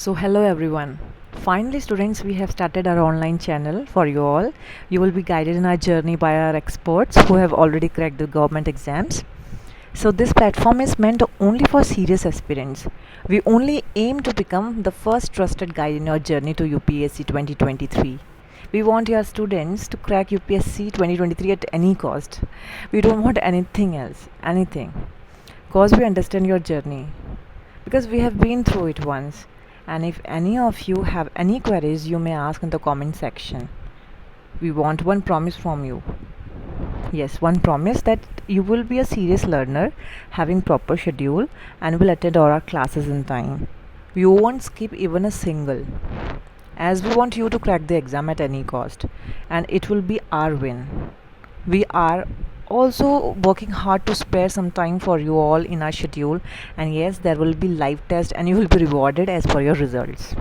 So hello everyone. Finally students, we have started our online channel for you all. You will be guided in our journey by our experts who have already cracked the government exams. So this platform is meant only for serious aspirants. We only aim to become the first trusted guide in your journey to UPSC 2023. We want your students to crack UPSC 2023 at any cost. We don't want anything else, anything. Cause we understand your journey. Because we have been through it once. And if any of you have any queries, you may ask in the comment section. We want one promise from you. Yes, one promise that you will be a serious learner, having proper schedule, and will attend all our classes in time. You won't skip even a single. As we want you to crack the exam at any cost, and it will be our win. We are also working hard to spare some time for you all in our schedule, and yes, there will be live test and you will be rewarded as per your results.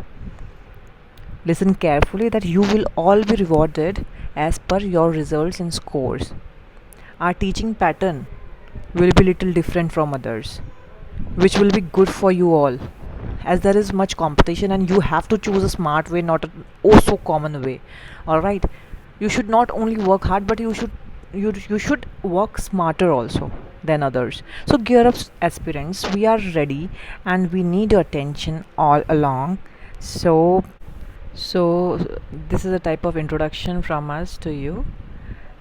Listen carefully that you will all be rewarded as per your results and scores. Our teaching pattern will be little different from others, which will be good for you all, as there is much competition and you have to choose a smart way, not a oh so common way. All right, you should not only work hard, but you should work smarter also than others. So gear up, aspirants, we are ready and we need your attention all along. So this is a type of introduction from us to you,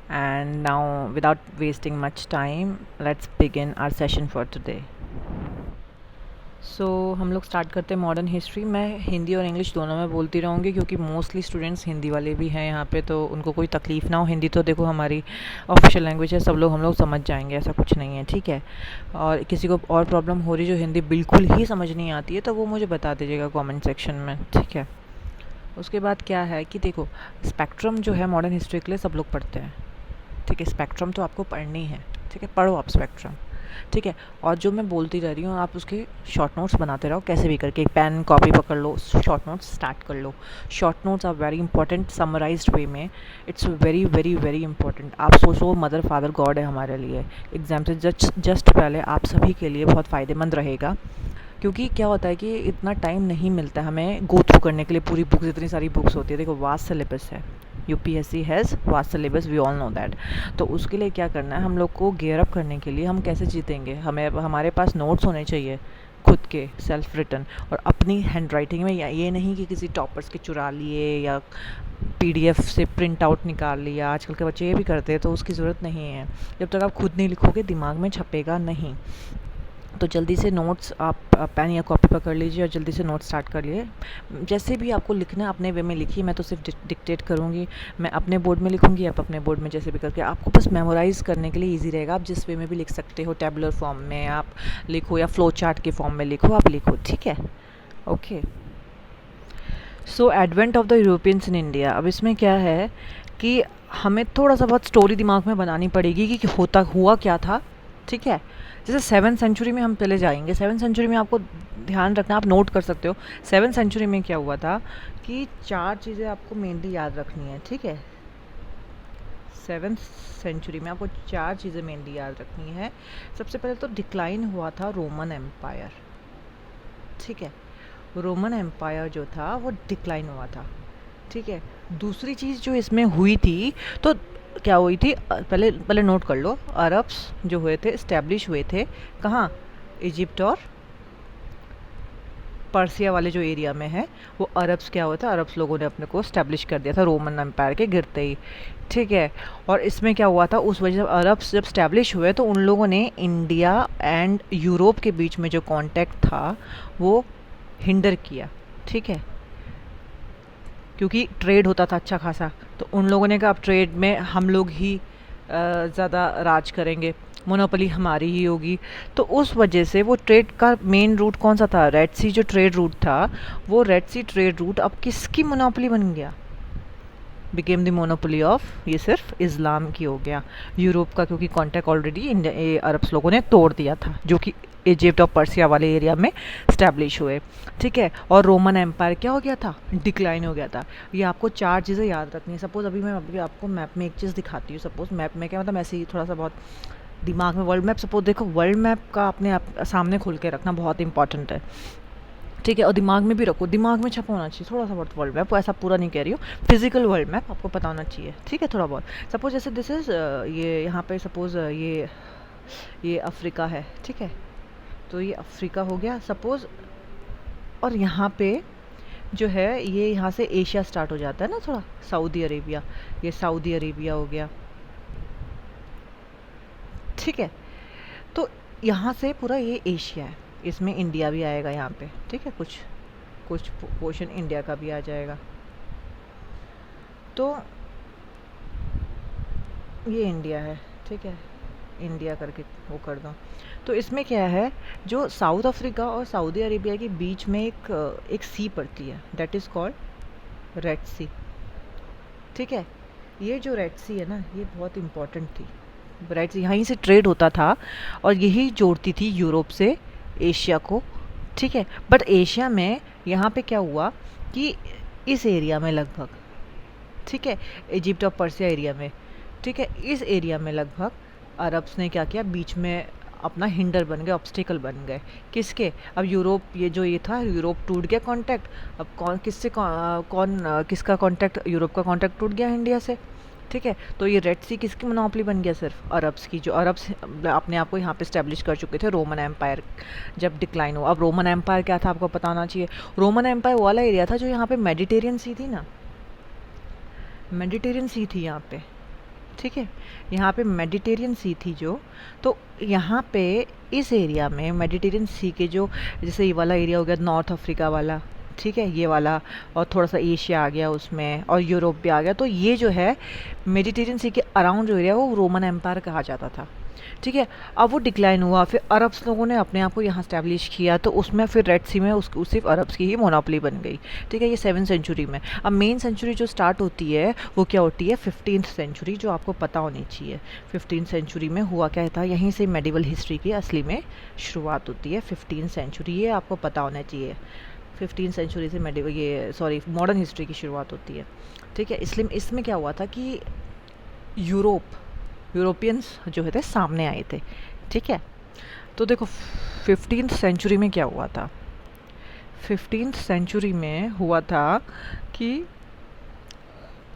and now without wasting much time, let's begin our session for today. सो हम लोग start करते हैं modern history. मैं हिंदी और English दोनों में बोलती रहूँगी क्योंकि मोस्टली स्टूडेंट्स हिंदी वाले भी हैं यहाँ पे, तो उनको कोई तकलीफ़ ना हो. हिंदी तो देखो हमारी ऑफिशियल लैंग्वेज है, सब लोग हम लोग समझ जाएंगे, ऐसा कुछ नहीं है, ठीक है. और किसी को और प्रॉब्लम हो रही जो हिंदी बिल्कुल ही समझ नहीं आती है तो वो मुझे बता दीजिएगा कॉमेंट सेक्शन में, ठीक है. उसके बाद क्या है कि देखो, स्पेक्ट्रम जो है मॉडर्न हिस्ट्री के लिए सब लोग पढ़ते हैं, ठीक है. स्पेक्ट्रम तो आपको पढ़नी है, ठीक है, पढ़ो आप स्पेक्ट्रम, ठीक है. और जो मैं बोलती रह रही हूँ आप उसके शॉर्ट नोट्स बनाते रहो, कैसे भी करके पेन कॉपी पकड़ लो, शॉर्ट नोट्स स्टार्ट कर लो. Short notes are very important summarized way में. It's very very very important. आप सोचो मदर फादर गॉड है हमारे लिए. एग्जाम से जस्ट पहले आप सभी के लिए बहुत फ़ायदेमंद रहेगा, क्योंकि क्या होता है कि इतना टाइम नहीं मिलता हमें गो थ्रू करने के लिए पूरी बुक्स. इतनी सारी बुक्स होती है, देखो वास्ट सिलेबस है, UPSC has vast syllabus, we all know that. तो उसके लिए क्या करना है, हम लोग को गेयर अप करने के लिए हम कैसे जीतेंगे, हमें हमारे पास नोट्स होने चाहिए खुद के सेल्फ रिटन और अपनी हैंड राइटिंग में. या ये नहीं कि किसी टॉपर्स के चुरा लिए या पीडीएफ से प्रिंट आउट निकाल लिया. आजकल के बच्चे ये भी करते हैं, तो उसकी ज़रूरत नहीं है. जब तक आप खुद नहीं लिखोगे दिमाग में छपेगा नहीं. तो जल्दी से नोट्स आप पेन या कॉपी पकड़ लीजिए और जल्दी से नोट्स स्टार्ट कर लिए. जैसे भी आपको लिखना है अपने वे में लिखिए, मैं तो सिर्फ डिक्टेट करूँगी. मैं अपने बोर्ड में लिखूँगी, आप अपने बोर्ड में जैसे भी करके, आपको बस मेमोराइज़ करने के लिए इजी रहेगा. आप जिस वे में भी लिख सकते हो, टेबुलर फॉर्म में आप लिखो या फ्लो चार्ट के फॉर्म में लिखो, आप लिखो, ठीक है. Okay. So advent of the Europeans in India. अब इसमें क्या है कि हमें थोड़ा सा बहुत स्टोरी दिमाग में बनानी पड़ेगी कि होता हुआ क्या था, ठीक है. जैसे 7th सेंचुरी में हम चले जाएंगे. 7th सेंचुरी में आपको ध्यान रखना, आप नोट कर सकते हो. 7th सेंचुरी में क्या हुआ था कि 4 चीज़ें आपको मेनली याद रखनी है, ठीक है. 7th सेंचुरी में आपको 4 चीज़ें मेनली याद रखनी है. सबसे पहले तो डिक्लाइन हुआ था रोमन एम्पायर, ठीक है. रोमन एम्पायर जो था वो डिक्लाइन हुआ था, ठीक है. दूसरी चीज़ जो इसमें हुई थी, तो क्या हुई थी, पहले पहले नोट कर लो. अरब्स जो हुए थे, इस्टेब्लिश हुए थे कहाँ, इजिप्ट और पर्सिया वाले जो एरिया में है, वो अरब्स क्या हुआ था, अरब्स लोगों ने अपने को इस्टेब्लिश कर दिया था रोमन एम्पायर के गिरते ही, ठीक है. और इसमें क्या हुआ था, उस वजह से अरब्स जब इस्टेब्लिश हुए तो उन लोगों ने इंडिया एंड यूरोप के बीच में जो कॉन्टैक्ट था वो हिंडर किया, ठीक है. क्योंकि ट्रेड होता था अच्छा खासा, तो उन लोगों ने कहा अब ट्रेड में हम लोग ही ज़्यादा राज करेंगे, मोनोपोली हमारी ही होगी. तो उस वजह से वो ट्रेड का मेन रूट कौन सा था, रेड सी जो ट्रेड रूट था, वो रेड सी ट्रेड रूट अब किसकी मोनोपोली बन गया, बिकेम द मोनोपोली ऑफ, ये सिर्फ इस्लाम की हो गया, यूरोप का, क्योंकि कॉन्टैक्ट ऑलरेडी इंडिया अरब्स लोगों ने तोड़ दिया था, जो कि इजिप्ट और पर्सिया वाले एरिया में स्टैब्लिश हुए, ठीक है. और रोमन एम्पायर क्या हो गया था, डिक्लाइन हो गया था. ये आपको 4 चीज़ें याद रखनी है. सपोज़ अभी मैं अभी आपको मैप में एक चीज़ दिखाती हूँ. सपोज़ मैप में क्या मतलब, ऐसे ही थोड़ा सा बहुत दिमाग में वर्ल्ड मैप, सपोज देखो वर्ल्ड मैप का अपने आप सामने खोल के रखना बहुत इंपॉर्टेंट है, ठीक है। और दिमाग में भी रखो, दिमाग में छपा होना चाहिए थोड़ा सा बहुत वर्ल्ड मैप, ऐसा पूरा नहीं कह रही हूँ, फिजिकल वर्ल्ड मैप आपको पता होना चाहिए, ठीक है, थोड़ा बहुत। सपोज जैसे दिस इज़ ये यहाँ पे सपोज ये अफ्रीका है, ठीक है, तो ये अफ्रीका हो गया सपोज, और यहाँ पे जो है ये यहाँ से एशिया स्टार्ट हो जाता है ना थोड़ा, सऊदी अरेबिया, ये सऊदी अरेबिया हो गया, ठीक है। तो यहाँ से पूरा ये एशिया है, इसमें इंडिया भी आएगा यहाँ पे, ठीक है, कुछ कुछ पोर्शन इंडिया का भी आ जाएगा। तो ये इंडिया है, ठीक है, इंडिया करके वो कर दो। तो इसमें क्या है, जो साउथ अफ्रीका और सऊदी अरेबिया के बीच में एक सी पड़ती है, दैट इज़ कॉल्ड रेड सी, ठीक है। ये जो रेड सी है ना, ये बहुत इम्पोर्टेंट थी। रेड सी यहीं से ट्रेड होता था और यही जोड़ती थी यूरोप से एशिया को, ठीक है। बट एशिया में यहाँ पे क्या हुआ कि इस एरिया में लगभग, ठीक है, इजिप्ट और पर्सिया एरिया में, ठीक है, इस एरिया में लगभग अरब्स ने क्या किया, बीच में अपना हिंडर बन गए, ऑब्स्टिकल बन गए, किसके, अब यूरोप, ये जो ये था यूरोप टूट गया कॉन्टैक्ट, अब कौन किससे किसका कॉन्टैक्ट, यूरोप का कॉन्टैक्ट टूट गया इंडिया से, ठीक है। तो ये रेड सी किसकी मोनोपोली बन गया, सिर्फ अरब्स की, जो अरब्स अपने आप को यहाँ पे स्टैब्लिश कर चुके थे रोमन एम्पायर जब डिक्लाइन हुआ। अब रोमन एम्पायर क्या था आपको पता होना चाहिए, रोमन एम्पायर वाला एरिया था जो यहाँ पे मेडिटेरियन सी थी ना, मेडिटेरियन सी थी यहाँ पे, ठीक है, यहाँ पे मेडिटेरियन सी थी जो, तो यहाँ पे इस एरिया में मेडिटेरियन सी के जो, जैसे ये वाला एरिया हो गया नॉर्थ अफ्रीका वाला, ठीक है, ये वाला, और थोड़ा सा एशिया आ गया उसमें, और यूरोप भी आ गया, तो ये जो है मेडिटेरियन सी के अराउंड जो एरिया वो रोमन एम्पायर कहा जाता था, ठीक है। अब वो डिक्लाइन हुआ, फिर अरब्स लोगों ने अपने आप को यहाँ स्टैब्लिश किया, तो उसमें फिर रेड सी में सिर्फ अरब्स की ही मोनोपोली बन गई, ठीक है, ये 7th सेंचुरी में। अब मेन सेंचुरी जो स्टार्ट होती है वो क्या होती है, 15th सेंचुरी, जो आपको पता होनी चाहिए। 15th सेंचुरी में हुआ क्या था, यहीं से मेडिवल हिस्ट्री की असली में शुरुआत होती है, 15th सेंचुरी, ये आपको पता होना चाहिए। 15th सेंचुरी से मॉडर्न हिस्ट्री की शुरुआत होती है, ठीक है। इसलिए इसमें क्या हुआ था कि यूरोपियंस जो थे सामने आए थे, ठीक है। तो देखो 15th सेंचुरी में क्या हुआ था, 15th सेंचुरी में हुआ था कि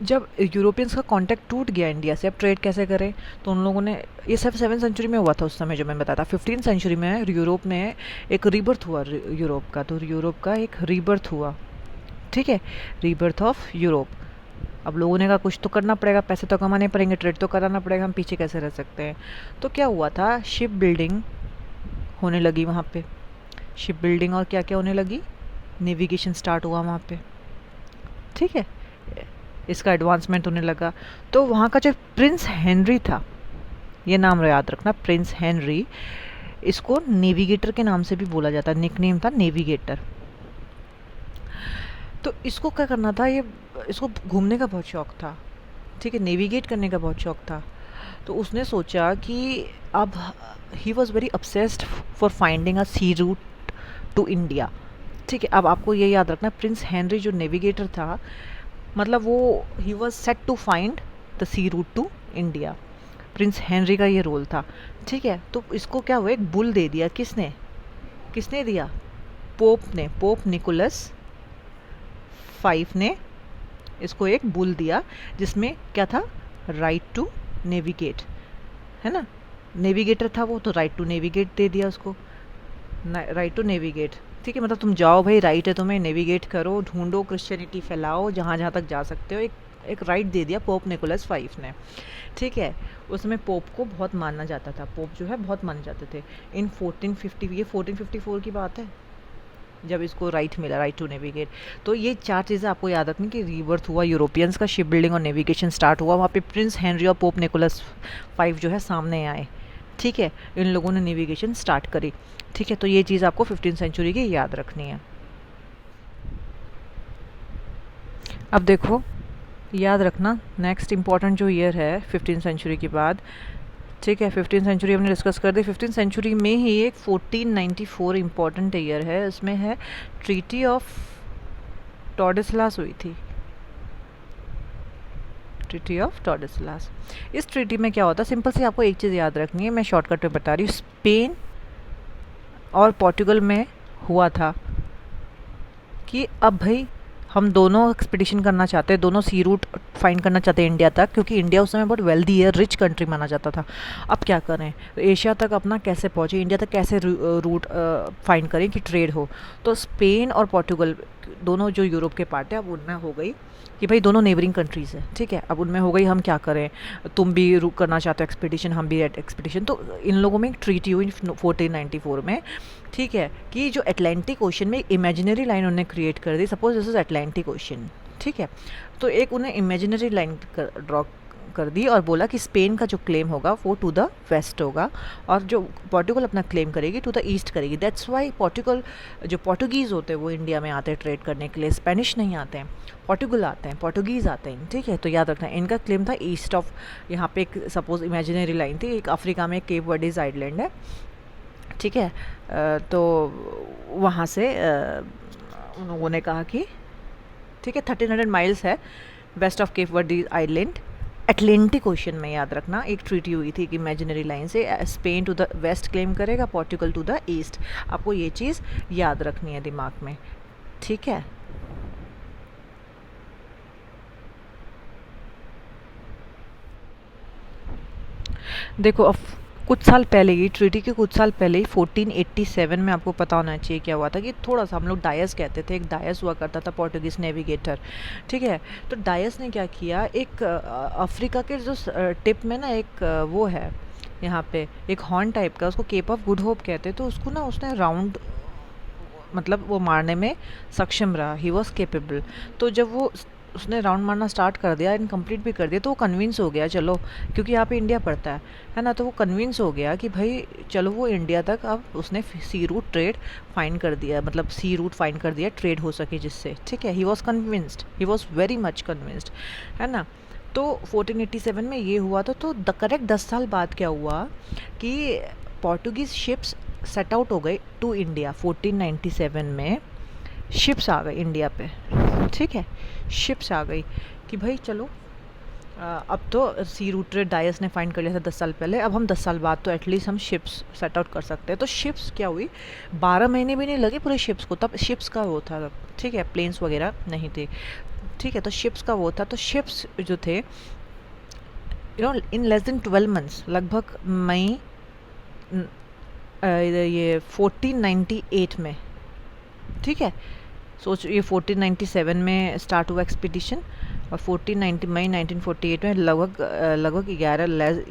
जब यूरोपियंस का कांटेक्ट टूट गया इंडिया से, अब ट्रेड कैसे करें, तो उन लोगों ने, ये सब 7th सेंचुरी में हुआ था उस समय जो मैं बताया था। 15th सेंचुरी में यूरोप में एक रीबर्थ हुआ यूरोप का, तो यूरोप का एक रीबर्थ हुआ, ठीक है, रीबर्थ ऑफ यूरोप। अब लोगों ने कहा कुछ तो करना पड़ेगा, पैसे तो कमाने पड़ेंगे, ट्रेड तो कराना पड़ेगा, हम पीछे कैसे रह सकते हैं। तो क्या हुआ था, शिप बिल्डिंग होने लगी वहाँ पे, शिप बिल्डिंग, और क्या क्या होने लगी, नेविगेशन स्टार्ट हुआ वहाँ पे, ठीक है, इसका एडवांसमेंट होने लगा। तो वहाँ का जो प्रिंस हेनरी था, ये नाम याद रखना, प्रिंस हेनरी, इसको नेविगेटर के नाम से भी बोला जाता है, निकनेम था नेविगेटर। तो इसको क्या करना था, ये इसको घूमने का बहुत शौक था, ठीक है, नेविगेट करने का बहुत शौक था। तो उसने सोचा कि अब he was very obsessed for finding a sea route to India, ठीक है। अब आपको ये याद रखना, प्रिंस हेनरी जो नेविगेटर था, मतलब वो he was set to find the sea route to India, prince Henry का ये रोल था, ठीक है। तो इसको क्या हुआ, एक बुल दे दिया, किसने दिया, पोप निकोलस 5 ने इसको एक बुल दिया, जिसमें क्या था, राइट टू नेविगेट, है ना, नेविगेटर था वो, तो राइट टू नेविगेट दे दिया उसको, राइट टू नेविगेट, ठीक है, मतलब तुम जाओ भाई, राइट है तुम्हें, नेविगेट करो, ढूंढो, क्रिश्चियनिटी फैलाओ, जहाँ जहाँ तक जा सकते हो, एक राइट दे दिया पोप निकोलस 5 ने, ठीक है। उसमें पोप को बहुत माना जाता था, पोप जो है बहुत माने जाते थे। इन 1450, ये 1454 की बात है जब इसको राइट मिला, राइट टू नेविगेट। तो ये 4 चीज़ें आपको याद रखनी कि रीबर्थ हुआ यूरोपियंस का, शिप बिल्डिंग और नेविगेशन स्टार्ट हुआ, वहाँ पे प्रिंस हेनरी और पोप निकोलस 5 जो है सामने आए, ठीक है, इन लोगों ने नेविगेशन स्टार्ट करी, ठीक है। तो ये चीज़ आपको 15th सेंचुरी की याद रखनी है। अब देखो याद रखना, नेक्स्ट इंपॉर्टेंट जो ईयर है 15th सेंचुरी के बाद, ठीक है, 15th सेंचुरी हमने डिस्कस कर दी। 15th सेंचुरी में ही एक 1494 इम्पॉर्टेंट ईयर है, उसमें है ट्रीटी ऑफ टॉर्डेसलास हुई थी, ट्रीटी ऑफ टॉर्डेसलास। इस ट्रीटी में क्या होता है, सिंपल सी आपको एक चीज़ याद रखनी है, मैं शॉर्टकट में बता रही हूँ, स्पेन और पोर्टुगल में हुआ था, कि अब भाई हम दोनों एक्सपीडिशन करना चाहते हैं, दोनों सी रूट फाइंड करना चाहते हैं इंडिया तक, क्योंकि इंडिया उस समय बहुत वेल्दी है, रिच कंट्री माना जाता था। अब क्या करें, एशिया तक अपना कैसे पहुँचे, इंडिया तक कैसे रूट फाइंड करें कि ट्रेड हो। तो स्पेन और पोर्टुगल दोनों जो यूरोप के पार्ट है, अब उनमें हो गई कि भाई दोनों नेबरिंग कंट्रीज़ हैं, ठीक है। अब उनमें हो गई हम क्या करें, तुम भी रुक करना चाहते हो एक्सपीडिशन, हम भी एक्सपीडिशन। तो इन लोगों में एक ट्रीटी हुई 1494 में, ठीक है, कि जो अटलांटिक ओशन में इमेजिनरी लाइन उन्होंने क्रिएट कर दी। Suppose this is Atlantic Ocean, ठीक है। तो एक उन्हें इमेजिनरी लाइन ड्रॉ कर दी और बोला कि स्पेन का जो क्लेम होगा वो टू द वेस्ट होगा, और जो पोर्टुगल अपना क्लेम करेगी टू द ईस्ट करेगी। दैट्स वाई पोर्टुगल, जो पोर्टुगीज़ होते हैं वो इंडिया में आते हैं ट्रेड करने के लिए। स्पेनिश नहीं आते हैं, पोर्टुगल आते हैं, पोर्टुगीज़ आते हैं, ठीक है। तो याद रखना, इनका क्लेम था ईस्ट ऑफ, यहाँ पे एक सपोज इमेजिनरी लाइन थी, एक अफ्रीका में केप वर्डेज आइलैंड है, ठीक है। तो वहाँ से उन लोगों ने कहा कि ठीक है 1300 माइल्स है west of Cape Verde island, Atlantic Ocean में। याद रखना एक ट्रीटी हुई थी कि इमेजिनरी लाइन से Spain to the west claim करेगा, पोर्टुगल टू द ईस्ट। आपको ये चीज़ याद रखनी है दिमाग में, ठीक है। देखो अब कुछ साल पहले ही, ट्रीटी के कुछ साल पहले ही 1487 में, आपको पता होना चाहिए क्या हुआ था, कि थोड़ा सा हम लोग डायस कहते थे, एक डायस हुआ करता था पोर्टुगीज नेविगेटर, ठीक है। तो डायस ने क्या किया, एक अफ्रीका के जो टिप में ना एक वो है यहाँ पे एक हॉर्न टाइप का, उसको केप ऑफ गुड होप कहते हैं। तो उसको ना उसने राउंड, मतलब वो मारने में सक्षम रहा, ही वॉज केपेबल। तो जब वो उसने राउंड मारना स्टार्ट कर दिया, इनकम्प्लीट भी कर दिया, तो वो कन्विंस हो गया, चलो क्योंकि यहाँ पे इंडिया पड़ता है ना, तो वो कन्विंस हो गया कि भाई चलो वो इंडिया तक, अब उसने सी रूट ट्रेड फाइंड कर दिया, मतलब सी रूट फाइंड कर दिया, ट्रेड हो सके जिससे, ठीक है। He was convinced, he was very much convinced, है ना। तो 1487 में ये हुआ था। तो करेक्ट 10 साल बाद क्या हुआ कि पोर्टुगीज़ शिप्स सेट आउट हो गए टू इंडिया। 1497 में शिप्स आ गए इंडिया पे, ठीक है। शिप्स आ गई कि भाई चलो अब तो सी रूट डायस ने फाइंड कर लिया था 10 साल पहले, अब हम 10 साल बाद तो एटलीस्ट हम शिप्स सेट आउट कर सकते हैं। तो शिप्स क्या हुई, 12 महीने भी नहीं लगे पूरे शिप्स को, तब शिप्स का वो था, ठीक है, प्लेन्स वगैरह नहीं थे, ठीक है। तो शिप्स का वो था, तो शिप्स जो थे इन लेस देन 12 मंथ्स, लगभग मई ये 1498 में, ठीक है। सोच ये 1497 में स्टार्ट हुआ एक्सपीडिशन, और 1490 मई 1948 में लगभग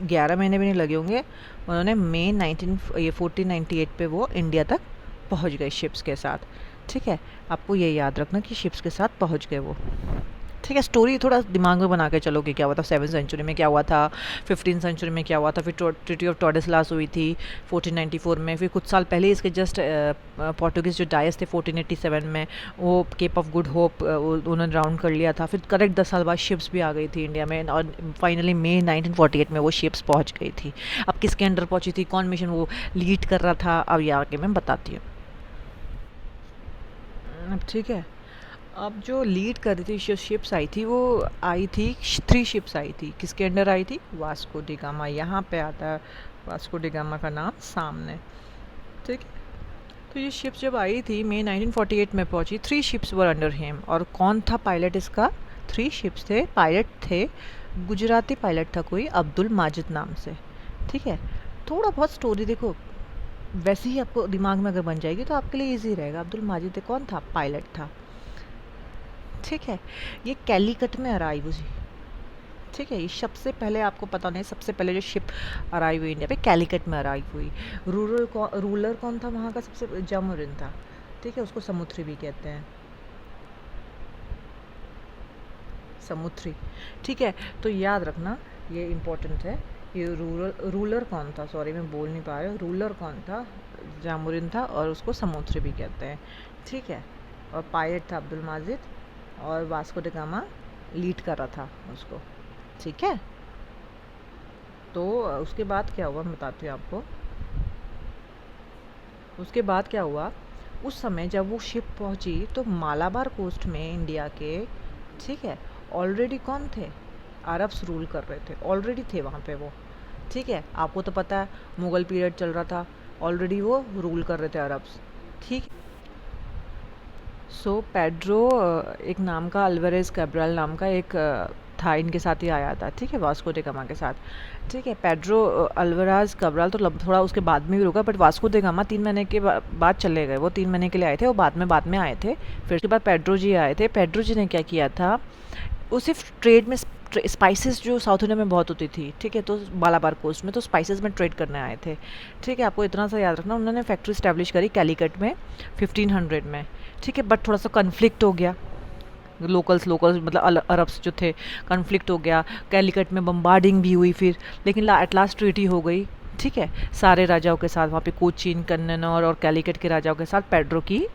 11 महीने भी नहीं लगे होंगे, उन्होंने मई 1498 पे वो इंडिया तक पहुंच गए शिप्स के साथ, ठीक है। आपको ये याद रखना कि शिप्स के साथ पहुंच गए वो, ठीक है। स्टोरी थोड़ा दिमाग में बना के चलो कि क्या हुआ था 7th सेंचुरी में, क्या हुआ था 15th सेंचुरी में, क्या हुआ था। फिर ट्रीटी ऑफ टॉर्डेसलास हुई थी 1494 में। फिर कुछ साल पहले इसके जस्ट पोर्टुगीज जो डायस थे 1487 में, वो केप ऑफ गुड होप उन्होंने राउंड कर लिया था। फिर करेक्ट 10 साल बाद शिप्स भी आ गई थी इंडिया में, और फाइनली मई 1948 में वो शिप्स पहुँच गई थी। अब किसके अंडर पहुँची थी, कौन मिशन वो लीड कर रहा था, अब ये आके मैं बताती हूँ, ठीक है। अब जो लीड कर रही थी, जो शिप्स आई थी, वो आई थी 3 शिप्स आई थी। किसके अंडर आई थी, वास्को डी गामा। यहाँ पे आता है वास्को डी गामा का नाम सामने, ठीक है। तो ये शिप्स जब आई थी मई 1948 में पहुँची, 3 शिप्स वर अंडर हिम। और कौन था पायलट इसका, 3 शिप्स थे, पायलट थे गुजराती पायलट था कोई, अब्दुल माजिद नाम से, ठीक है। थोड़ा बहुत स्टोरी देखो वैसे ही आपको दिमाग में अगर बन जाएगी तो आपके लिए ईजी रहेगा। अब्दुल माजिद कौन था, पायलट था, ठीक है। ये कैलीकट में अराइव हुई, ठीक है। ये सबसे पहले, आपको पता नहीं, सबसे पहले जो शिप अराइव हुई इंडिया पे कैलीकट में अराइव हुई। रूलर कौन था वहाँ का, सबसे जामोरिन था, ठीक है। उसको समुद्री भी कहते हैं, समुद्री, ठीक है। तो याद रखना ये इम्पोर्टेंट है। ये रूलर कौन था, सॉरी मैं बोल नहीं पा रही हूँ, रूलर कौन था, जामोरिन था, और उसको समुद्री भी कहते हैं, ठीक है। और पायलट था अब्दुल माजिद, और वास्को डी गामा लीड कर रहा था उसको, ठीक है। तो उसके बाद क्या हुआ मैं बताती हूँ आपको। उसके बाद क्या हुआ, उस समय जब वो शिप पहुँची तो मालाबार कोस्ट में इंडिया के, ठीक है, ऑलरेडी कौन थे, अरब्स रूल कर रहे थे, ऑलरेडी थे वहाँ पे वो, ठीक है। आपको तो पता है मुग़ल पीरियड चल रहा था, ऑलरेडी वो रूल कर रहे थे अरब्स, ठीक। सो पेड्रो एक नाम का अल्वारेज कैब्रल नाम का एक था, इनके साथ ही आया था, ठीक है, वास्को डे गामा के साथ। ठीक है, पेड्रो अल्वारेज कैब्रल तो थोड़ा उसके बाद में भी रुका, बट वास्को डे गामा 3 महीने के बाद चले गए। वो 3 महीने के लिए आए थे, वो बाद में आए थे। फिर उसके बाद पेड्रो जी आए थे। पेड्रो जी ने क्या किया था, वो सिर्फ ट्रेड में स्पाइसेस जो साउथ इंडिया में बहुत होती थी, ठीक है, तो मालाबार कोस्ट में तो स्पाइसेस में ट्रेड करने आए थे। ठीक है, आपको इतना सा याद रखना, उन्होंने फैक्ट्री इस्टेब्लिश करी कैलीकट में 1500 में। ठीक है, बट थोड़ा सा कन्फ्लिक्ट हो गया, लोकल्स मतलब अरब्स जो थे, कन्फ्लिक्ट हो गया, कैलीकट में बम्बार्डिंग भी हुई फिर, लेकिन एट लास्ट ट्रीटी हो गई। ठीक है, सारे राजाओं के साथ वहाँ पे कोचीन, कन्नौर और कैलीकट के राजाओं के साथ पेड्रो की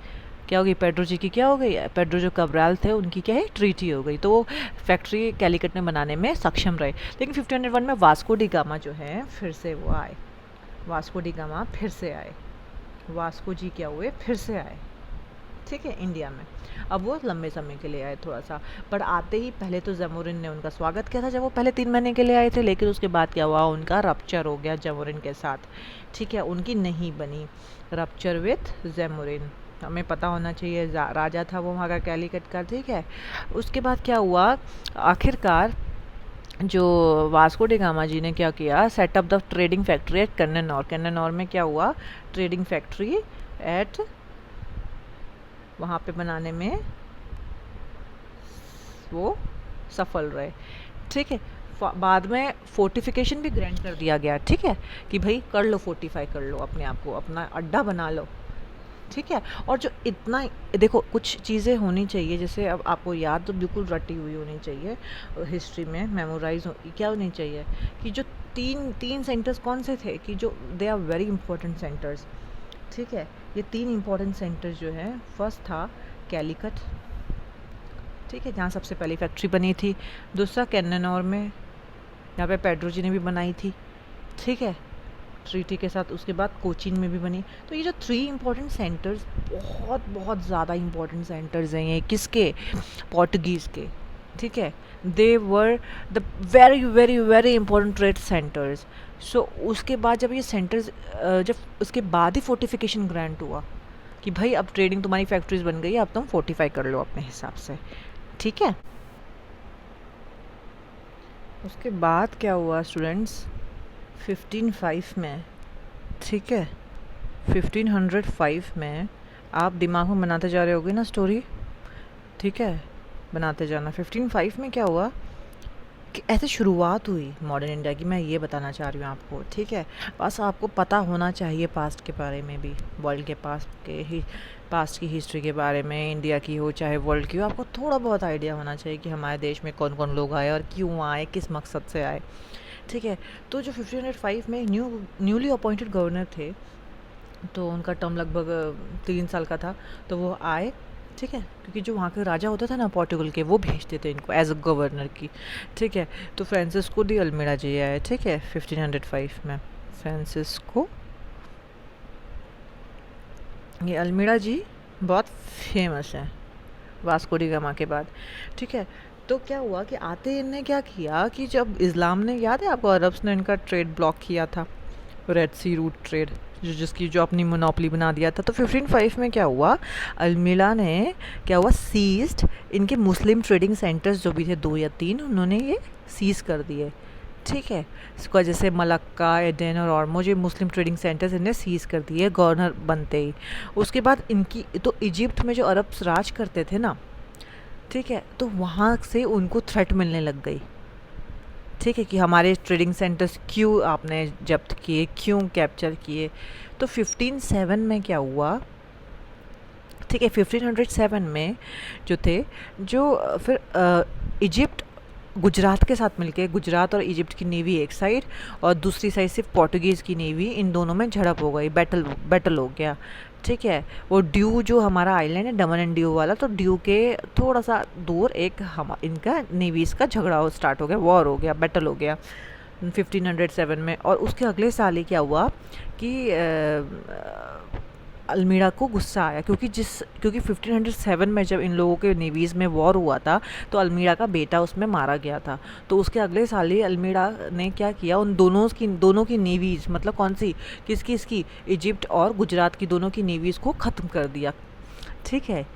क्या हो गई, पेड्रो जी की क्या हो गई, पेड्रो जो कैब्रल थे उनकी क्या है, ट्रीटी हो गई। तो वो फैक्ट्री कैलीकट में बनाने में सक्षम रहे। लेकिन 1501 में वास्को डी गामा जो है फिर से वो आए, वास्को डी गामा फिर से आए, वास्को जी क्या हुए, फिर से आए, ठीक है, इंडिया में। अब वो लंबे समय के लिए आए थोड़ा सा, पर आते ही पहले तो जमोरिन ने उनका स्वागत किया था जब वो पहले 3 महीने के लिए आए थे, लेकिन उसके बाद क्या हुआ, उनका रप्चर हो गया जमोरिन के साथ। ठीक है, उनकी नहीं बनी, रप्चर विथ जमोरिन, हमें पता होना चाहिए, राजा था वो वहाँ का कैलीकट का। ठीक है, उसके बाद क्या हुआ, आखिरकार जो वास्को डी गामा जी ने क्या किया, setup the trading factory at Kannur. Kannur में क्या हुआ, ट्रेडिंग फैक्ट्री एट वहाँ पे बनाने में वो सफल रहे। ठीक है, बाद में फोर्टिफिकेशन भी ग्रांट कर दिया गया। ठीक है, कि भाई कर लो, फोर्टिफाई कर लो अपने आप को, अपना अड्डा बना लो। ठीक है, और जो इतना देखो कुछ चीज़ें होनी चाहिए, जैसे अब आपको याद तो बिल्कुल रटी हुई होनी चाहिए, हिस्ट्री में मेमोराइज क्या होनी चाहिए, कि जो तीन सेंटर्स कौन से थे, कि जो they are very important centres. ठीक है, ये 3 इंपॉर्टेंट सेंटर्स जो हैं, फर्स्ट था कैलीकट, ठीक है, जहाँ सबसे पहली फैक्ट्री बनी थी। दूसरा कन्नौर में, यहाँ पे पेड्रो जी ने भी बनाई थी, ठीक है, ट्रीटी के साथ। उसके बाद कोचीन में भी बनी। तो ये जो 3 इंपॉर्टेंट सेंटर्स, बहुत बहुत ज़्यादा इंपॉर्टेंट सेंटर्स हैं ये, किसके, पोर्टुगीज़ के। ठीक है, they were the very very very important trade centres. So उसके बाद जब ये सेंटर्स, जब उसके बाद ही फोर्टिफिकेशन ग्रांट हुआ कि भाई अब ट्रेडिंग तुम्हारी फैक्ट्रीज बन गई है, अब तुम फोर्टिफाई कर लो अपने हिसाब से। ठीक है, उसके बाद क्या हुआ स्टूडेंट्स, 1505 में, ठीक है, 1505 में, आप दिमाग में बनाते जा रहे होगे ना स्टोरी, ठीक है, बनाते जाना। 1505 में क्या हुआ कि ऐसे शुरुआत हुई मॉडर्न इंडिया की, मैं ये बताना चाह रही हूँ आपको। ठीक है, बस आपको पता होना चाहिए पास्ट के बारे में भी, वर्ल्ड के पास्ट की हिस्ट्री के बारे में, इंडिया की हो चाहे वर्ल्ड की हो, आपको थोड़ा बहुत आइडिया होना चाहिए कि हमारे देश में कौन कौन लोग आए और क्यों आए, किस मकसद से आए। ठीक है, तो जो 1505 में न्यूली अपॉइंटेड गवर्नर थे, तो उनका टर्म लगभग 3 साल का था, तो वो आए। ठीक है, क्योंकि जो वहाँ के राजा होते थे ना पोर्टुगल के, वो भेजते थे इनको एज अ गवर्नर की। ठीक है, तो फ्रांसिस्को डी अल्मेडा जी आए। ठीक है, 1505 में फ्रांसिस्को, ये अल्मेडा जी बहुत फेमस है वास्को डी गामा के बाद। ठीक है, तो क्या हुआ कि आते इनने क्या किया कि जब इस्लाम ने, याद है आपको, अरब्स ने इनका ट्रेड ब्लॉक किया था, रेड सी रूट ट्रेड, जो अपनी मोनोपली बना दिया था। तो 1505 में क्या हुआ, अल्मेडा ने क्या हुआ, सीज्ड इनके मुस्लिम ट्रेडिंग सेंटर्स जो भी थे 2 या 3, उन्होंने ये सीज कर दिए। ठीक है, इसका जैसे मलक्का, एडन और ऑर्मोज, ये मुस्लिम ट्रेडिंग सेंटर्स इन्हें सीज कर दिए गवर्नर बनते ही। उसके बाद इनकी तो इजिप्ट में जो अरब्स राज करते थे ना, ठीक है, तो वहाँ से उनको थ्रेट मिलने लग गई। ठीक है, कि हमारे ट्रेडिंग सेंटर्स क्यों आपने जब्त किए, क्यों कैप्चर किए। तो 1507 में क्या हुआ, ठीक है, 1507 में जो थे, जो फिर इजिप्ट गुजरात के साथ मिलके, गुजरात और इजिप्ट की नेवी एक साइड और दूसरी साइड सिर्फ पोर्टुगीज़ की नेवी, इन दोनों में झड़प हो गई, बैटल हो गया। ठीक है, वो ड्यू जो हमारा आइलैंड है, दमन एंड ड्यू वाला, तो ड्यू के थोड़ा सा दूर एक इनका नेवीज़ का झगड़ा स्टार्ट हो गया, वॉर हो गया, बैटल हो गया 1507 में। और उसके अगले साल ही क्या हुआ कि अल्मीड़ा को गुस्सा आया, क्योंकि 1507 में जब इन लोगों के नेवीज़ में वॉर हुआ था, तो अल्मीड़ा का बेटा उसमें मारा गया था। तो उसके अगले साल ही अल्मीड़ा ने क्या किया, उन दोनों की नेवीज़, मतलब कौन सी, किसकी, इजिप्ट और गुजरात की दोनों की नेवीज़ को ख़त्म कर दिया। ठीक है,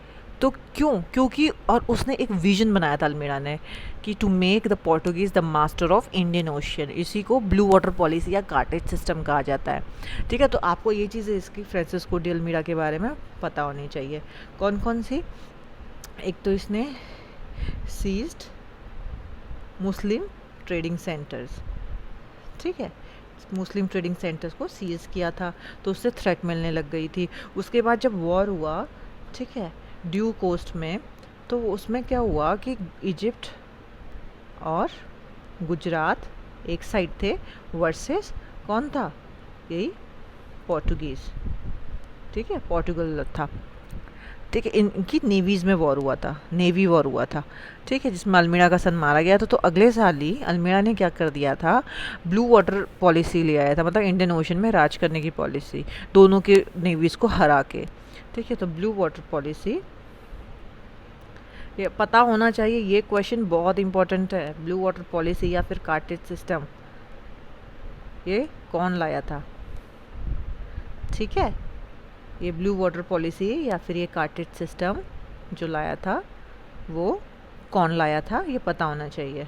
तो क्यों? क्योंकि और उसने एक विजन बनाया था अल्मीड़ा ने कि to make the Portuguese the master of Indian Ocean. इसी को ब्लू वाटर पॉलिसी या कार्टेज सिस्टम कहा जाता है। ठीक है, तो आपको ये चीज़ें इसकी फ्रांसिस्को डी अल्मीड़ा के बारे में पता होनी चाहिए। कौन कौन सी? एक तो इसने सीज्ड मुस्लिम ट्रेडिंग सेंटर्स, ठीक है, मुस्लिम ट्रेडिंग सेंटर्स को सीज किया था, तो उससे थ्रेट मिलने लग गई थी। उसके बाद जब वॉर हुआ, ठीक है, ड्यू कोस्ट में, तो उसमें क्या हुआ कि इजिप्ट और गुजरात एक साइड थे वर्सेस कौन था? यही पोर्टुगीज़, ठीक है, पोर्टुगल था। ठीक है, इनकी नेवीज़ में वॉर हुआ था, नेवी वॉर हुआ था, ठीक है, जिसमें अल्मीड़ा का सन मारा गया था। तो अगले साल ही अल्मीड़ा ने क्या कर दिया था? ब्लू वाटर पॉलिसी ले आया था, मतलब इंडियन ओशन में राज करने की पॉलिसी, दोनों के नेवीज़ को हरा के। ठीक है, तो ब्लू वाटर पॉलिसी ये पता होना चाहिए, ये क्वेश्चन बहुत इंपॉर्टेंट है। ब्लू वाटर पॉलिसी या फिर कार्टेज सिस्टम, ये कौन लाया था? ठीक है, ये ब्लू वाटर पॉलिसी या फिर ये कार्टेज सिस्टम जो लाया था, वो कौन लाया था, ये पता होना चाहिए।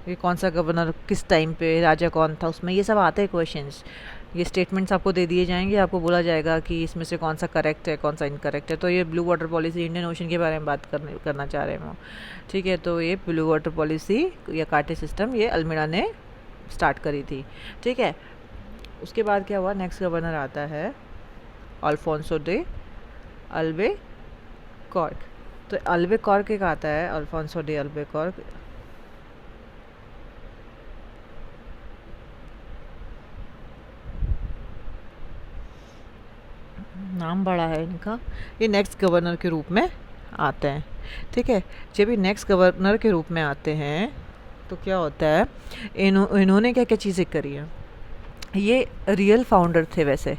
ये कौन सा गवर्नर, किस टाइम पे, राजा कौन था, उसमें ये सब आते हैं क्वेश्चंस। ये स्टेटमेंट्स आपको दे दिए जाएंगे, आपको बोला जाएगा कि इसमें से कौन सा करेक्ट है, कौन सा इनकरेक्ट है। तो ये blue water policy Indian ocean के बारे में बात करना चाह रहे हैं। ठीक है, तो ये ब्लू वाटर पॉलिसी या कार्टेज सिस्टम ये अल्मीड़ा ने स्टार्ट करी थी। ठीक है, उसके बाद क्या हुआ? नेक्स्ट गवर्नर आता है अल्फोंसो डे अल्बेकॉर्क। तो अल्बेकॉर्क एक आता है, अल्फोंसो डे अल्बेकॉर्क। नाम बड़ा है इनका। ये नेक्स्ट गवर्नर के रूप में आते हैं। ठीक है, जब ये नेक्स्ट गवर्नर के रूप में आते हैं तो क्या होता है, इन्होंने क्या क्या चीज़ें करी हैं। ये रियल फाउंडर थे, वैसे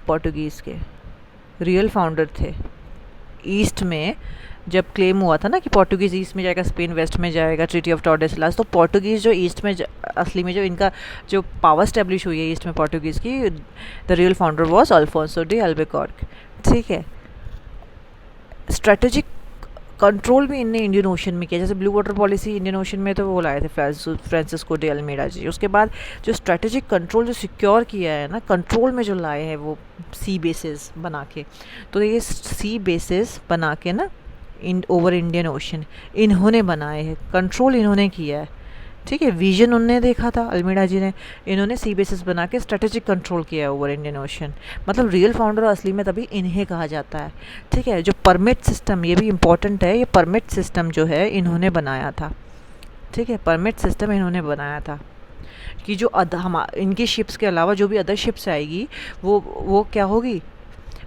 पोर्टुगीज़ के रियल फाउंडर थे। ईस्ट में जब क्लेम हुआ था ना कि पोर्टुगीज़ ईस्ट में जाएगा, स्पेन वेस्ट में जाएगा, ट्रीटी ऑफ टॉर्डेसलास, तो पोर्टुगीज़ जो ईस्ट में असली में जो इनका जो पावर स्टैब्लिश हुई है ईस्ट में पोर्टुगीज़ की, the real founder was Alfonso de Albuquerque. ठीक है, स्ट्रेटेजिक कंट्रोल भी इनने इंडियन ओशन में किया, जैसे blue water policy Indian ocean में तो वो लाए थे फ्रांसिस्को डे अल्मीड़ा जी। उसके बाद जो स्ट्रेटेजिक कंट्रोल जो सिक्योर किया है ना, कंट्रोल में जो लाए हैं वो सी बेसिस बना के, तो ये सी बेसिस बना के ना ओवर इंडियन ओशन इन्होंने बनाए हैं, कंट्रोल इन्होंने किया है। ठीक है, विजन उनने देखा था अल्मीड़ा जी ने, इन्होंने सी बेसिस बना के स्ट्रेटेजिक कंट्रोल किया है ओवर इंडियन ओशन। मतलब रियल फाउंडर असली में तभी इन्हें कहा जाता है। ठीक है, जो परमिट सिस्टम, ये भी इम्पॉर्टेंट है, ये परमिट सिस्टम जो है इन्होंने बनाया था। ठीक है, परमिट सिस्टम इन्होंने बनाया था कि जो इनकी शिप्स के अलावा जो भी अदर शिप्स आएगी वो क्या होगी,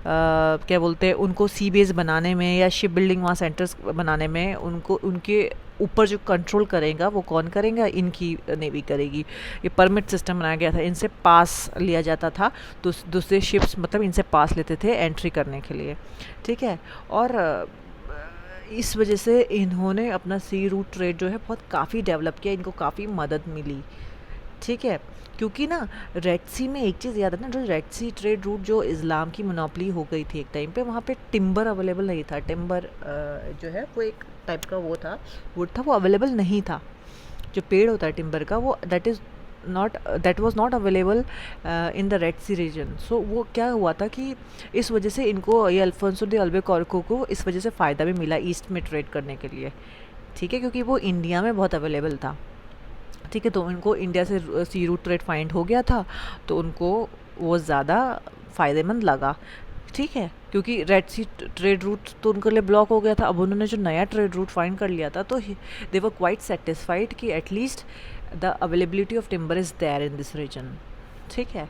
क्या बोलते हैं, उनको सी बेस बनाने में या शिप बिल्डिंग वहाँ सेंटर्स बनाने में उनको उनके ऊपर जो कंट्रोल करेगा वो कौन करेगा? इनकी नेवी करेगी। ये परमिट सिस्टम बनाया गया था, इनसे पास लिया जाता था, तो दूसरे शिप्स मतलब इनसे पास लेते थे एंट्री करने के लिए। ठीक है, और इस वजह से इन्होंने अपना सी रूट ट्रेड जो है बहुत काफ़ी डेवलप किया, इनको काफ़ी मदद मिली। ठीक है, क्योंकि ना रेड सी में एक चीज़ याद है ना, जो रेड सी ट्रेड रूट जो इस्लाम की मोनोपली हो गई थी एक टाइम पे, वहाँ पे टिम्बर अवेलेबल नहीं था। टिम्बर जो है वो एक टाइप का वो था, वुड था, वो अवेलेबल नहीं था। जो पेड़ होता है टिम्बर का, वो that was not available in the Red Sea region. So वो क्या हुआ था कि इस वजह से इनको, ये अल्फोंसो डे अल्बेकॉर्को को इस वजह से फ़ायदा भी मिला ईस्ट में ट्रेड करने के लिए। ठीक है, क्योंकि वो इंडिया में बहुत अवेलेबल था। ठीक है, तो उनको इंडिया से सी रूट ट्रेड फाइंड हो गया था, तो उनको वो ज़्यादा फ़ायदेमंद लगा। ठीक है, क्योंकि रेड सी ट्रेड रूट तो उनके लिए ब्लॉक हो गया था। अब उन्होंने जो नया ट्रेड रूट फाइंड कर लिया था, तो दे वर क्वाइट सेटिस्फाइड कि at least the availability of timber is there in this region. ठीक है,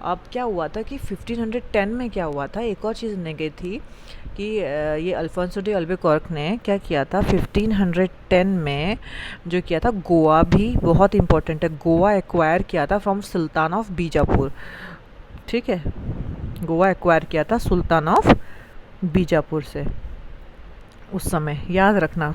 अब क्या हुआ था कि 1510 में क्या हुआ था, एक और चीज़ ने गई थी कि ये अल्फोंसो डे अल्बेकॉर्क ने क्या किया था 1510 में, जो किया था, गोवा भी बहुत इंपॉर्टेंट है, गोवा एक्वायर किया था फ्रॉम सुल्तान ऑफ बीजापुर। ठीक है, गोवा एक्वायर किया था सुल्तान ऑफ बीजापुर से उस समय, याद रखना।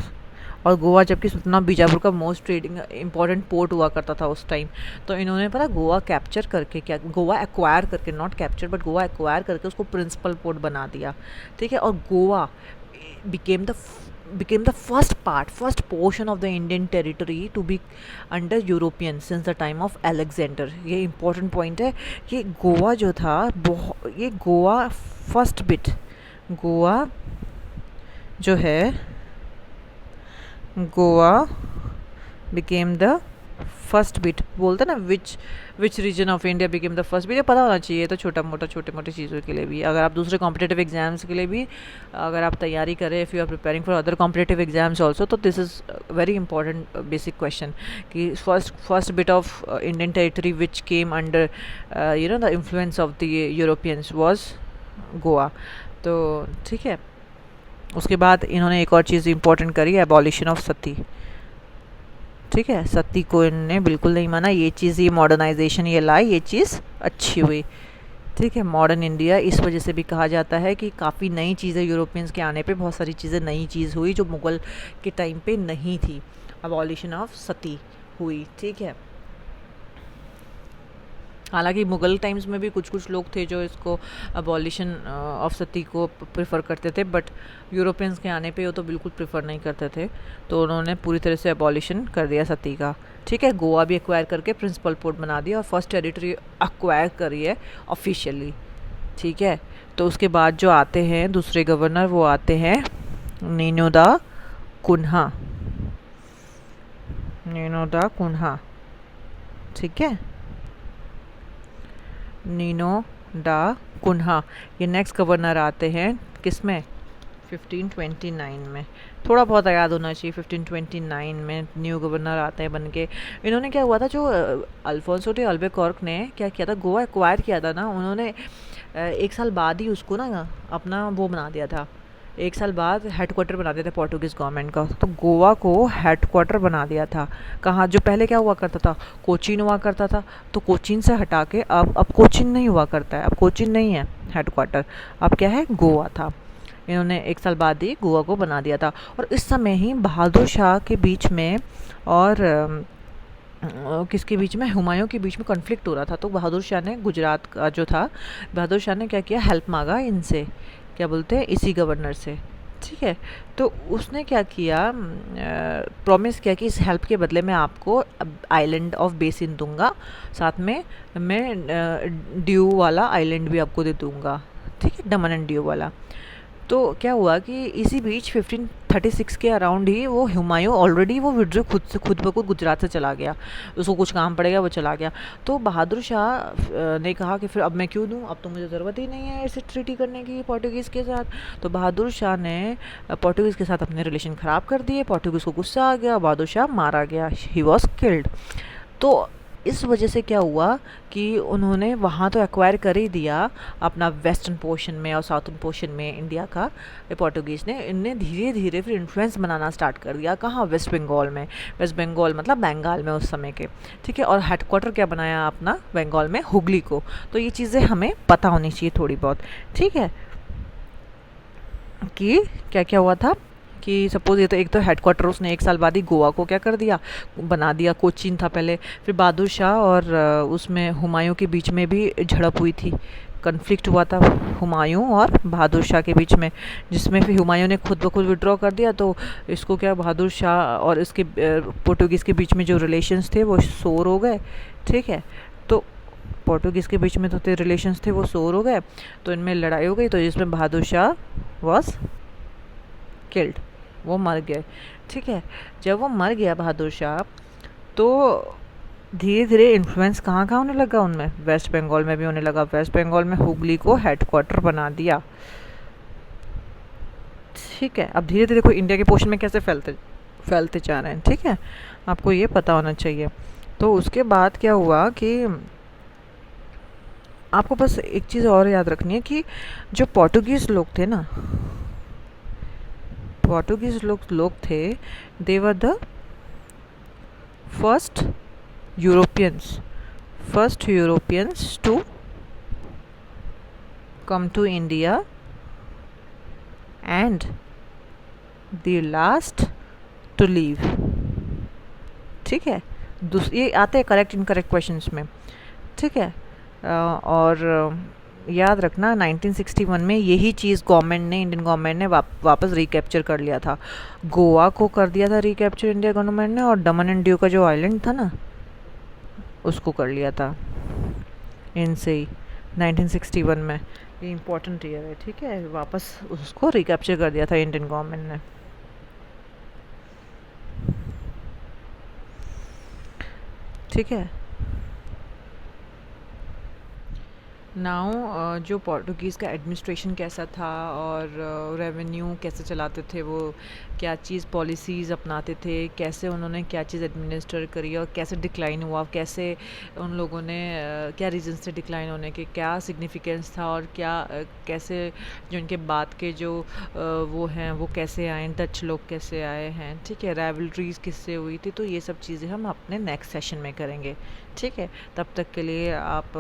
और गोवा जबकि सुलताना बीजापुर का मोस्ट ट्रेडिंग इंपॉर्टेंट पोर्ट हुआ करता था उस टाइम। तो इन्होंने पता गोवा कैप्चर करके, क्या गोवा एक्वायर करके, not capture but Goa acquire करके उसको प्रिंसिपल पोर्ट बना दिया, ठीक है। और Goa became the first portion of the Indian territory to be under European since the time of Alexander। ये important point है कि गोवा जो था, ये गोवा फर्स्ट बिट, गोवा जो है, Goa became the first bit, बोलते ना which region of India became the first bit, ये पता होना चाहिए। तो छोटे मोटे चीज़ों के लिए भी, अगर आप दूसरे कॉम्पिटेटिव एग्जाम्स के लिए भी अगर आप तैयारी करें, if you are preparing for other competitive exams also, तो this is very important basic question कि first bit of Indian territory which came under the influence of the Europeans was Goa. तो ठीक है, उसके बाद इन्होंने एक और चीज़ इंपॉर्टेंट करी, एबॉलिशन ऑफ सती, ठीक है। सती को इन्होंने बिल्कुल नहीं माना, ये चीज़, ये मॉडर्नाइजेशन ये लाई, ये चीज़ अच्छी हुई, ठीक है। मॉडर्न इंडिया इस वजह से भी कहा जाता है कि काफ़ी नई चीज़ें यूरोपियंस के आने पे, बहुत सारी चीज़ें नई चीज़ हुई जो मुग़ल के टाइम पे नहीं थी। अबॉलिशन ऑफ सती हुई, ठीक है। हालांकि मुग़ल टाइम्स में भी कुछ लोग थे जो इसको अबॉलिशन ऑफ सती को प्रेफर करते थे, बट यूरोपियंस के आने पे वो तो बिल्कुल प्रेफर नहीं करते थे, तो उन्होंने पूरी तरह से अबॉलिशन कर दिया सती का, ठीक है। गोवा भी एक्वायर करके प्रिंसिपल पोर्ट बना दिया और फर्स्ट टेरिटरी एक्वायर करी है ऑफिशियली, ठीक है। तो उसके बाद जो आते हैं दूसरे गवर्नर, वो आते हैं नीनो दा कुन्हा, नीनो दा कुन्हा, ठीक है, नीनो डा कुन्हा। ये नेक्स्ट गवर्नर आते हैं किस में, 1529 में, थोड़ा बहुत याद होना चाहिए। 1529 में न्यू गवर्नर आते हैं बन के। इन्होंने क्या हुआ था, जो अल्फोंसो डी अल्बुकर्क ने क्या किया था, गोवा एक्वायर किया था ना, उन्होंने एक साल बाद ही उसको ना अपना वो बना दिया था, एक साल बाद हेडक्वार्टर बना दिया था पोर्टुगीज़ गवर्नमेंट का। तो गोवा को हेडक्वार्टर बना दिया था, कहाँ, जो पहले क्या हुआ करता था, कोचीन हुआ करता था, तो कोचीन से हटा के अब कोचीन नहीं हुआ करता है, अब कोचीन नहीं है हेडक्वार्टर, अब क्या है, गोवा था। इन्होंने एक साल बाद ही गोवा को बना दिया था। और इस समय ही बहादुर शाह के बीच में और किसके बीच में, हुमायूं के बीच में कॉन्फ्लिक्ट हो रहा था। तो बहादुर शाह ने, गुजरात का जो था, बहादुर शाह ने क्या किया, हेल्प मांगा इनसे, क्या बोलते हैं, इसी गवर्नर से, ठीक है। तो उसने क्या किया, प्रॉमिस किया कि इस हेल्प के बदले में आपको आइलैंड ऑफ बेसिन दूंगा, साथ में मैं ड्यू वाला आइलैंड भी आपको दे दूंगा, ठीक है, दमन एंड ड्यू वाला। तो क्या हुआ कि इसी बीच 1536 के अराउंड ही वो हुमायूं ऑलरेडी वो विड्रो खुद ब खुद गुजरात से चला गया, उसको कुछ काम पड़ेगा, वो चला गया। तो बहादुर शाह ने कहा कि फिर अब मैं क्यों दूँ, अब तो मुझे ज़रूरत ही नहीं है ऐसे ट्रीटी करने की पोर्टुगीज़ के साथ। तो बहादुर शाह ने पोर्टुगीज़ के साथ अपने रिलेशन ख़राब कर दिए, पोर्टुगीज़ को गुस्सा आ गया, बहादुर शाह मारा गया, ही वॉज किल्ड। तो इस वजह से क्या हुआ कि उन्होंने वहाँ तो एक्वायर कर ही दिया अपना वेस्टर्न पोर्शन में और साउथर्न पोर्शन में इंडिया का, पोर्टुगीज़ ने, इनने धीरे धीरे फिर इन्फ्लुएंस बनाना स्टार्ट कर दिया, कहाँ, वेस्ट बंगाल में, वेस्ट बंगाल मतलब बंगाल में उस समय के, ठीक है। और हेडक्वार्टर क्या बनाया अपना, बंगाल में, हुगली को। तो ये चीज़ें हमें पता होनी चाहिए थोड़ी बहुत, ठीक है, कि क्या क्या हुआ था। कि सपोज़ ये तो एक तो हेडक्वार्टर उसने एक साल बाद ही गोवा को क्या कर दिया, बना दिया, कोचीन था पहले। फिर बहादुर शाह और उसमें हुमायूं के बीच में भी झड़प हुई थी, कन्फ्लिक्ट हुआ था हुमायूं और बहादुर शाह के बीच में, जिसमें फिर हुमायूं ने खुद ब खुद विड्रॉ कर दिया। तो इसको क्या, बहादुर शाह और इसके पोर्टुगीज़ के बीच में जो रिलेशंस थे वो शोर हो गए, ठीक है। तो पोर्टुगीज़ के बीच में तो रिलेशंस थे वो शोर हो गए, तो इनमें लड़ाई हो गई, तो जिसमें बहादुर शाह वॉज किल्ड, वो मर गए, ठीक है। जब वो मर गया बहादुर शाह, तो धीरे धीरे इन्फ्लुएंस कहाँ कहाँ होने लगा उनमें, वेस्ट बंगाल में भी होने लगा। वेस्ट बंगाल में हुगली को हेडक्वार्टर बना दिया, ठीक है। अब धीरे धीरे देखो इंडिया के पोर्शन में कैसे फैलते जा रहे हैं, ठीक है, आपको ये पता होना चाहिए। तो उसके बाद क्या हुआ कि आपको बस एक चीज़ और याद रखनी है कि जो पोर्टुगीज़ लोग थे ना, पोर्टुगीज़ लोग थे, they were the first Europeans to come to India and the last to leave. ठीक है, ये आते हैं करेक्ट इनकरेक्ट क्वेश्चंस में। ठीक है, और याद रखना 1961 में यही चीज़ गवर्नमेंट ने, इंडियन गवर्नमेंट ने वापस रिकैप्चर कर लिया था। गोवा को कर दिया था रिकैप्चर इंडिया गवर्नमेंट ने, और दमन एंड दीव का जो आइलैंड था ना, उसको कर लिया था इनसे ही 1961 में। ये इम्पोर्टेंट ईयर है। ठीक है, वापस उसको रिकैप्चर कर दिया था इंडियन गवर्नमेंट ने। ठीक है, नाउ जो पोर्टुगीज़ का एडमिनिस्ट्रेशन कैसा था और रेवेन्यू कैसे चलाते थे वो, क्या चीज़ पॉलिसीज़ अपनाते थे, कैसे उन्होंने क्या चीज़ एडमिनिस्टर करी और कैसे डिक्लाइन हुआ, कैसे उन लोगों ने क्या रीजंस थे डिक्लाइन होने के, क्या सिग्निफिकेंस था, और क्या कैसे जो इनके बाद के जो वो हैं वो कैसे आए, डच लोग कैसे आए हैं। ठीक है, राइवलरीज किससे हुई थी। तो ये सब चीज़ें हम अपने नेक्स्ट सेशन में करेंगे। ठीक है, तब तक के लिए आप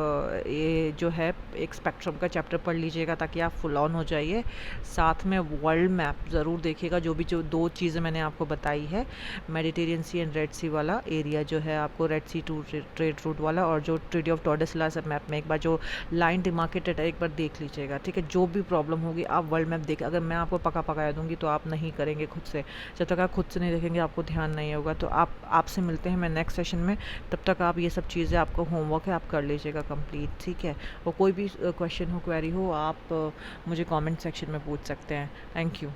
ये जो है एक स्पेक्ट्रम का चैप्टर पढ़ लीजिएगा ताकि आप फुल ऑन हो जाइए। साथ में वर्ल्ड मैप ज़रूर देखिएगा, जो 2 चीज़ें मैंने आपको बताई है, Mediterranean sea and red sea वाला एरिया जो है आपको, red sea to trade route वाला, और जो ट्रीटी ऑफ टॉर्डेसलास मैप में एक बार जो लाइन डिमार्केटेड है एक बार देख लीजिएगा। ठीक है, जो भी प्रॉब्लम होगी आप वर्ल्ड मैप देख, अगर मैं आपको पका दूंगी तो आप नहीं करेंगे खुद से। जब तक आप खुद से नहीं देखेंगे आपको ध्यान नहीं होगा। तो आपसे मिलते हैं मैं नेक्स्ट सेशन में। तब तक आप ये सब चीज़ें, आपको होमवर्क है आप कर लीजिएगा कंप्लीट। ठीक है, और कोई भी क्वेश्चन हो, क्वेरी हो, आप मुझे कमेंट सेक्शन में पूछ सकते हैं। Thank you.